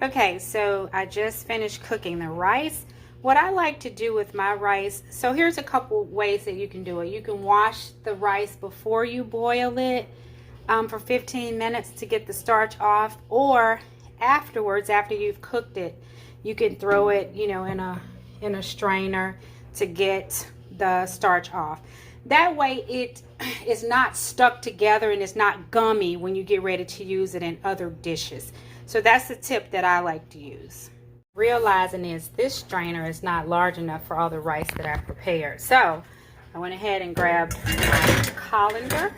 Okay, so I just finished cooking the rice. What I like to do with my rice, so here's a couple ways that you can do it. You can wash the rice before you boil it for 15 minutes to get the starch off, or afterwards, after you've cooked it, you can throw it, you know, in a strainer to get the starch off. That way it is not stuck together and it's not gummy when you get ready to use it in other dishes. So that's the tip that I like to use. Realizing is this strainer is not large enough for all the rice that I prepared. So I went ahead and grabbed my colander.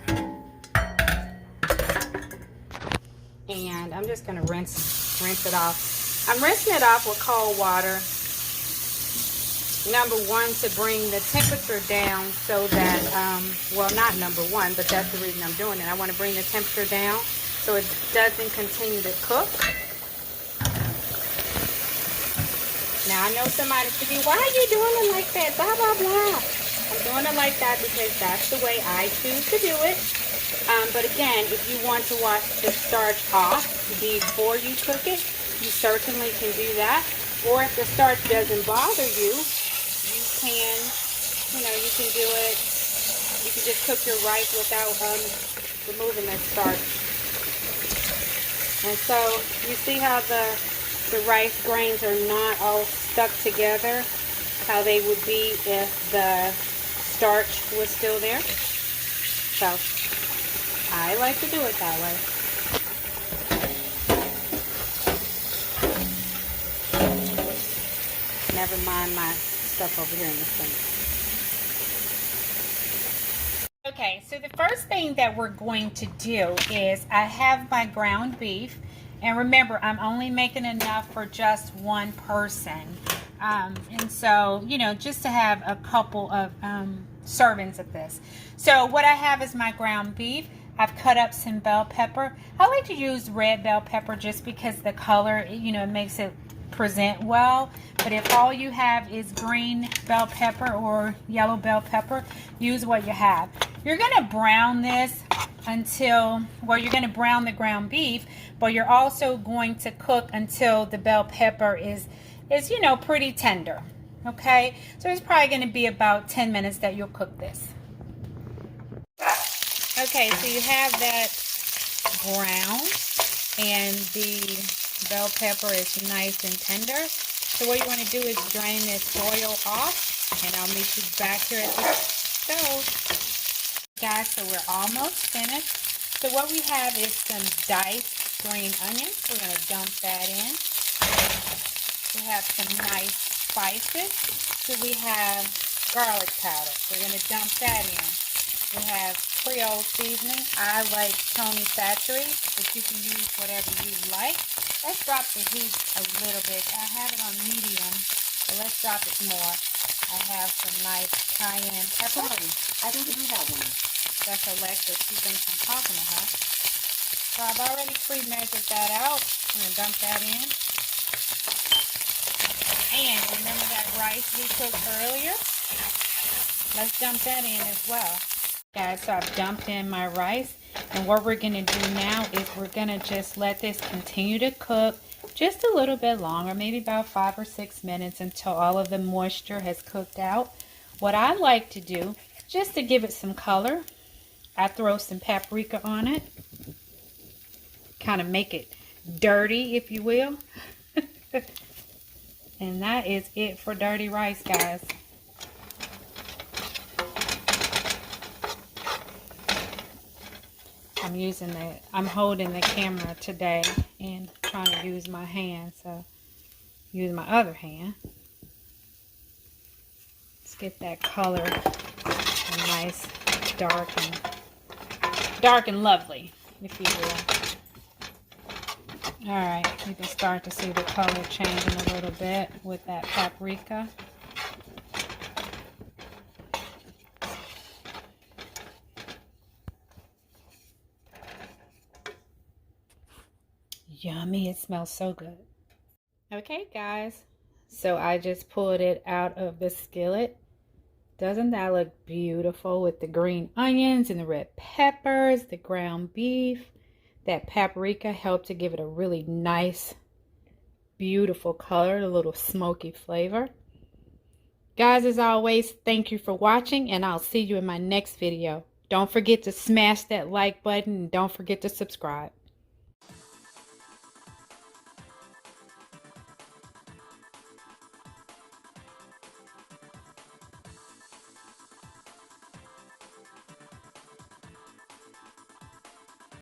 And I'm just going to rinse it off. I'm rinsing it off with cold water. Number one, to bring the temperature down so that, well, not number one, but that's the reason I'm doing it. I want to bring the temperature down so it doesn't continue to cook. Now, I know somebody should be, why are you doing it like that? Blah, blah, blah. I'm doing it like that because that's the way I choose to do it. But again, if you want to wash the starch off before you cook it, you certainly can do that. Or if the starch doesn't bother you, you can, you know, you can do it. You can just cook your rice without removing the starch. And so you see how the rice grains are not all stuck together, how they would be if the starch was still there. So I like to do it that way. Never mind my stuff over here in the sink. Okay, so the first thing that we're going to do is I have my ground beef. And remember, I'm only making enough for just one person. And so, you know, just to have a couple of servings of this. So what I have is my ground beef. I've cut up some bell pepper. I like to use red bell pepper just because the color, you know, makes it present well. But if all you have is green bell pepper or yellow bell pepper, use what you have. You're going to brown this until, well, you're going to brown the ground beef, but you're also going to cook until the bell pepper is you know, pretty tender. Okay, so it's probably going to be about 10 minutes that you'll cook this. Okay, so you have that brown and the bell pepper is nice and tender. So what you want to do is drain this oil off, and I'll meet you back here at the stove. Guys, so we're almost finished. So what we have is some diced green onions. We're going to dump that in. We have some nice spices. So we have garlic powder. We're going to dump that in. We have Creole seasoning. I like Tony Satchery, but you can use whatever you like. Let's drop the heat a little bit. I have it on medium, but let's drop it more. I have some nice cayenne pepper. I didn't do that one. That's Alexa. She thinks I'm talking to her. So I've already pre-measured that out. I'm going to dump that in. And remember that rice we cooked earlier? Let's dump that in as well. Guys, so I've dumped in my rice. And what we're going to do now is we're going to just let this continue to cook just a little bit longer, maybe about 5 or 6 minutes until all of the moisture has cooked out. What I like to do, just to give it some color, I throw some paprika on it. Kind of make it dirty, if you will. And that is it for dirty rice, guys. I'm holding the camera today and trying to use my hand, so use my other hand. Let's get that color nice, dark and lovely, if you will. Alright, you can start to see the color changing a little bit with that paprika. Yummy, it smells so good. Okay guys, so I just pulled it out of the skillet. Doesn't that look beautiful with the green onions and the red peppers, the ground beef? That paprika helped to give it a really nice beautiful color, a little smoky flavor. Guys, as always, thank you for watching, and I'll see you in my next video. Don't forget to smash that like button and don't forget to subscribe.